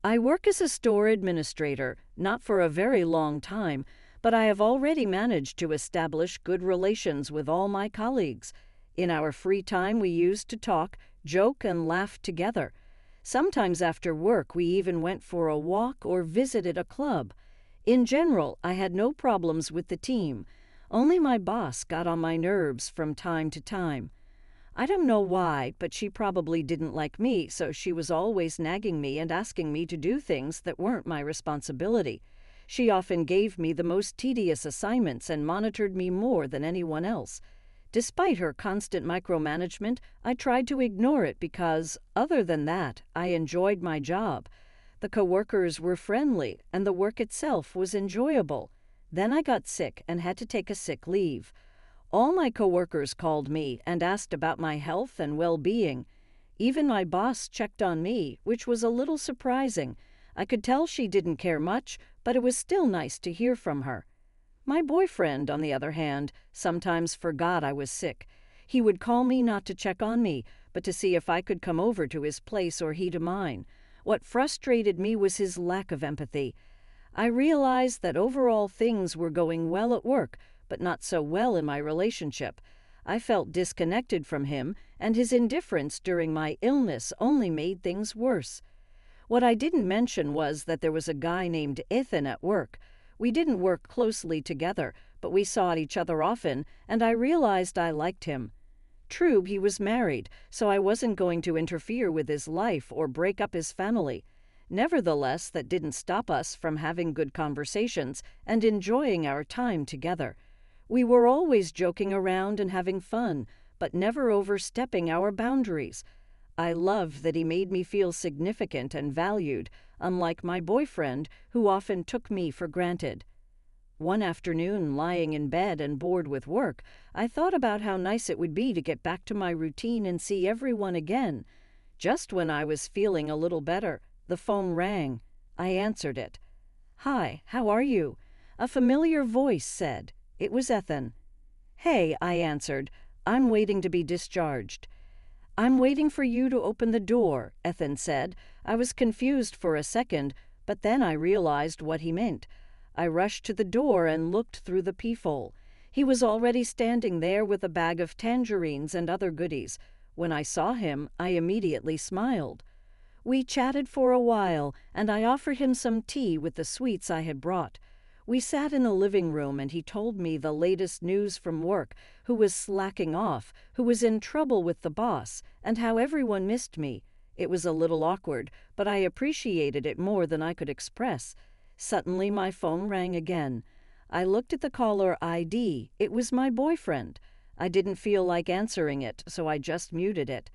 I work as a store administrator, not for a very long time, but I have already managed to establish good relations with all my colleagues. In our free time, we used to talk, joke, and laugh together. Sometimes after work, we even went for a walk or visited a club. In general, I had no problems with the team. Only my boss got on my nerves from time to time. I don't know why, but she probably didn't like me, so she was always nagging me and asking me to do things that weren't my responsibility. She often gave me the most tedious assignments and monitored me more than anyone else. Despite her constant micromanagement, I tried to ignore it because, other than that, I enjoyed my job. The coworkers were friendly, and the work itself was enjoyable. Then I got sick and had to take a sick leave. All my coworkers called me and asked about my health and well-being. Even my boss checked on me, which was a little surprising. I could tell she didn't care much, but it was still nice to hear from her. My boyfriend, on the other hand, sometimes forgot I was sick. He would call me not to check on me, but to see if I could come over to his place or he to mine. What frustrated me was his lack of empathy. I realized that overall things were going well at work, but not so well in my relationship. I felt disconnected from him, and his indifference during my illness only made things worse. What I didn't mention was that there was a guy named Ethan at work. We didn't work closely together, but we saw each other often, and I realized I liked him. True, he was married, so I wasn't going to interfere with his life or break up his family. Nevertheless, that didn't stop us from having good conversations and enjoying our time together. We were always joking around and having fun, but never overstepping our boundaries. I loved that he made me feel significant and valued, unlike my boyfriend, who often took me for granted. One afternoon, lying in bed and bored with work, I thought about how nice it would be to get back to my routine and see everyone again. Just when I was feeling a little better, the phone rang. I answered it. "Hi, how are you?" A familiar voice said. It was Ethan. "Hey," I answered. "I'm waiting to be discharged." "I'm waiting for you to open the door," Ethan said. I was confused for a second, but then I realized what he meant. I rushed to the door and looked through the peephole. He was already standing there with a bag of tangerines and other goodies. When I saw him, I immediately smiled. We chatted for a while, and I offered him some tea with the sweets I had brought. We sat in the living room and he told me the latest news from work, who was slacking off, who was in trouble with the boss, and how everyone missed me. It was a little awkward, but I appreciated it more than I could express. Suddenly my phone rang again. I looked at the caller ID. It was my boyfriend. I didn't feel like answering it, so I just muted it.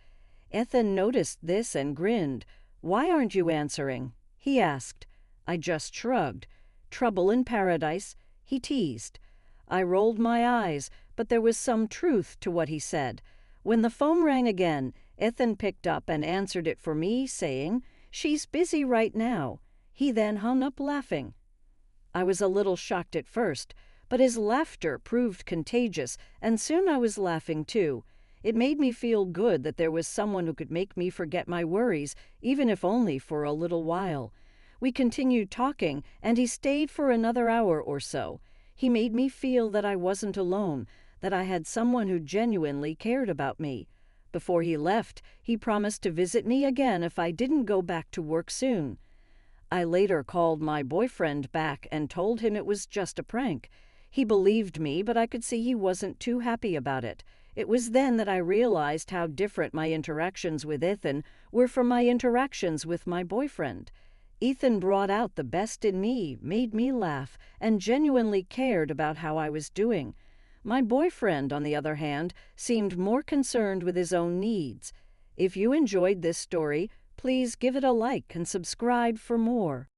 Ethan noticed this and grinned. "Why aren't you answering?" he asked. I just shrugged. "Trouble in paradise," he teased. I rolled my eyes, but there was some truth to what he said. When the phone rang again, Ethan picked up and answered it for me, saying, "She's busy right now." He then hung up laughing. I was a little shocked at first, but his laughter proved contagious, and soon I was laughing too. It made me feel good that there was someone who could make me forget my worries, even if only for a little while. We continued talking, and he stayed for another hour or so. He made me feel that I wasn't alone, that I had someone who genuinely cared about me. Before he left, he promised to visit me again if I didn't go back to work soon. I later called my boyfriend back and told him it was just a prank. He believed me, but I could see he wasn't too happy about it. It was then that I realized how different my interactions with Ethan were from my interactions with my boyfriend. Ethan brought out the best in me, made me laugh, and genuinely cared about how I was doing. My boyfriend, on the other hand, seemed more concerned with his own needs. If you enjoyed this story, please give it a like and subscribe for more.